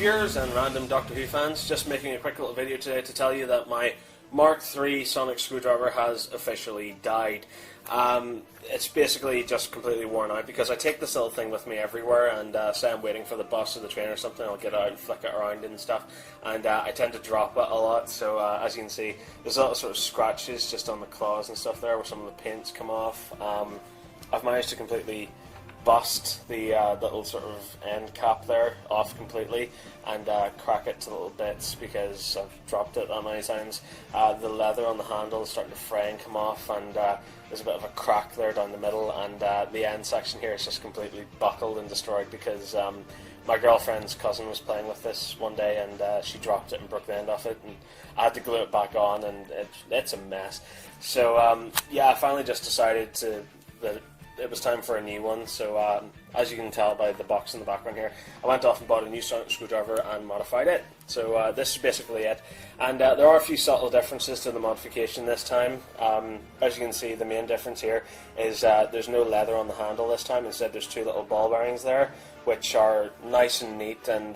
viewers and random Doctor Who fans, just making a quick little video today to tell you that my Mark III sonic screwdriver has officially died. It's basically just completely worn out because I take this little thing with me everywhere, and say I'm waiting for the bus or the train or something, I'll get out and flick it around and stuff, and I tend to drop it a lot. So as you can see, there's a lot of sort of scratches just on the claws and stuff there where some of the paint's come off. I've managed to completely bust the little sort of end cap there off completely and crack it to little bits because I've dropped it that many times. The leather on the handle is starting to fray and come off, and there's a bit of a crack there down the middle, and the end section here is just completely buckled and destroyed because my girlfriend's cousin was playing with this one day, and she dropped it and broke the end off it, and I had to glue it back on, and it's a mess. So yeah, I finally just decided that it was time for a new one. So as you can tell by the box in the background here, I went off and bought a new sonic screwdriver and modified it. So this is basically it, and there are a few subtle differences to the modification this time. As you can see, the main difference here is there's no leather on the handle this time. Instead there's two little ball bearings there, which are nice and neat, and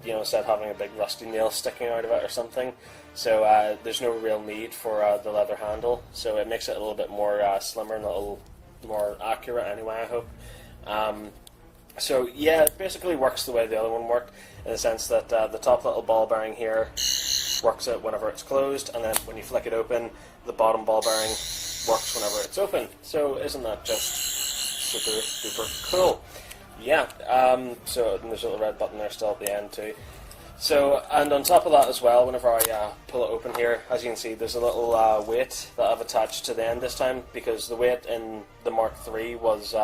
you know, instead of having a big rusty nail sticking out of it or something. So there's no real need for the leather handle, so it makes it a little bit more slimmer and a little more accurate anyway, I hope. So yeah, it basically works the way the other one worked, in the sense that the top little ball bearing here works it whenever it's closed, and then when you flick it open, the bottom ball bearing works whenever it's open. So isn't that just super duper cool? Yeah, so there's a little red button there still at the end too. So, and on top of that as well, whenever I pull it open here, as you can see, there's a little weight that I've attached to the end this time, because the weight in the Mark III was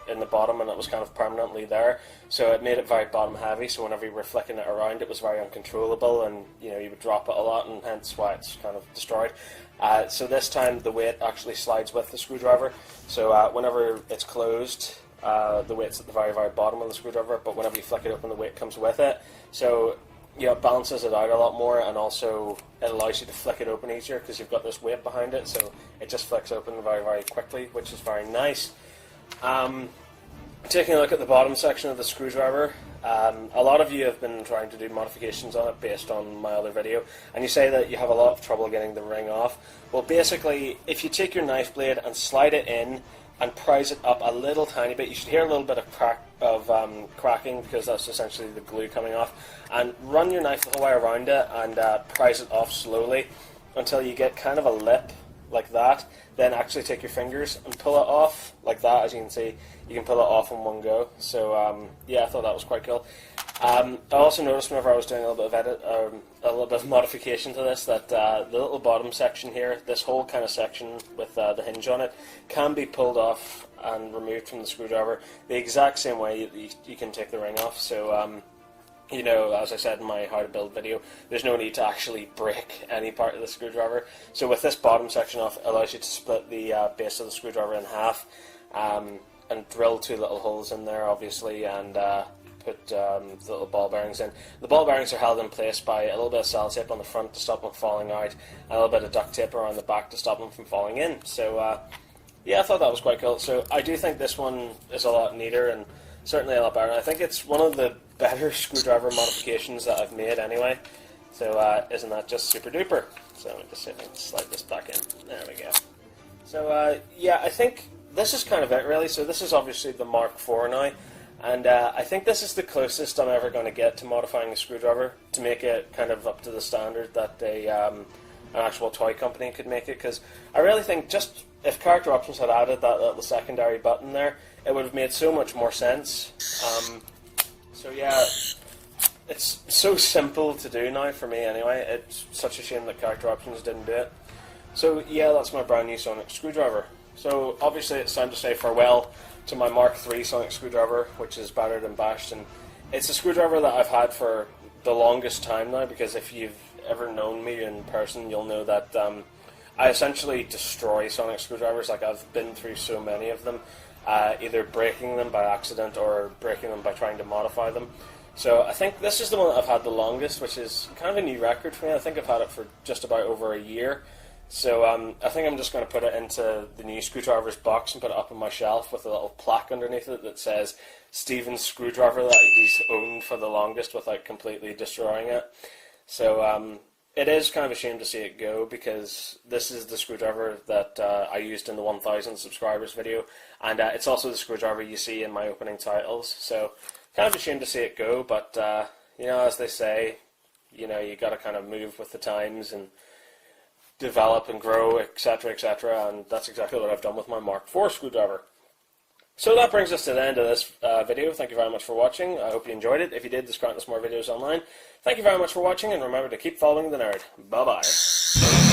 in the bottom, and it was kind of permanently there, so it made it very bottom heavy, so whenever you were flicking it around it was very uncontrollable, and you know, you would drop it a lot, and hence why it's kind of destroyed. So this time the weight actually slides with the screwdriver, so whenever it's closed, the weight's at the very, very bottom of the screwdriver, but whenever you flick it open, the weight comes with it. So yeah, it balances it out a lot more, and also it allows you to flick it open easier because you've got this weight behind it, so it just flicks open very, very quickly, which is very nice. Taking a look at the bottom section of the screwdriver, a lot of you have been trying to do modifications on it based on my other video, and you say that you have a lot of trouble getting the ring off. Well, basically, if you take your knife blade and slide it in and prise it up a little tiny bit, you should hear a little bit of cracking, because that's essentially the glue coming off, and run your knife the whole way around it and prise it off slowly until you get kind of a lip like that. Then actually take your fingers and pull it off like that. As you can see, you can pull it off in one go. So yeah, I thought that was quite cool. I also noticed whenever I was doing a little bit of modification to this, that the little bottom section here, this whole kind of section with the hinge on it, can be pulled off and removed from the screwdriver the exact same way you can take the ring off. So you know, as I said in my how to build video, there's no need to actually break any part of the screwdriver. So with this bottom section off, it allows you to split the base of the screwdriver in half, and drill two little holes in there, obviously, and put the little ball bearings in. The ball bearings are held in place by a little bit of sellotape on the front to stop them falling out, and a little bit of duct tape around the back to stop them from falling in. So yeah, I thought that was quite cool. So I do think this one is a lot neater and certainly a lot better. I think it's one of the better screwdriver modifications that I've made anyway. So isn't that just super duper? So let me just see if I can slide this back in. There we go. So yeah, I think this is kind of it really. So this is obviously the Mark IV now, and I think this is the closest I'm ever going to get to modifying a screwdriver to make it kind of up to the standard that an actual toy company could make it, because I really think just if Character Options had added that little secondary button there, it would have made so much more sense. So yeah, it's so simple to do now for me anyway. It's such a shame that Character Options didn't do it. So yeah, that's my brand new sonic screwdriver. So obviously it's time to say farewell to my Mark III sonic screwdriver, which is battered and bashed, and it's a screwdriver that I've had for the longest time now, because if you've ever known me in person, you'll know that I essentially destroy sonic screwdrivers. Like, I've been through so many of them, either breaking them by accident or breaking them by trying to modify them. So I think this is the one that I've had the longest, which is kind of a new record for me. I think I've had it for just about over a year. So I think I'm just going to put it into the new screwdrivers box and put it up on my shelf with a little plaque underneath it that says Stephen's screwdriver that he's owned for the longest without completely destroying it. So it is kind of a shame to see it go, because this is the screwdriver that I used in the 1000 subscribers video, and it's also the screwdriver you see in my opening titles. So kind of a shame to see it go, but you know, as they say, you know, you got to kind of move with the times and develop and grow, etc., etc., and that's exactly what I've done with my Mark IV screwdriver. So that brings us to the end of this video. Thank you very much for watching. I hope you enjoyed it. If you did, there's countless more videos online. Thank you very much for watching, and remember to keep following the nerd. Bye-bye.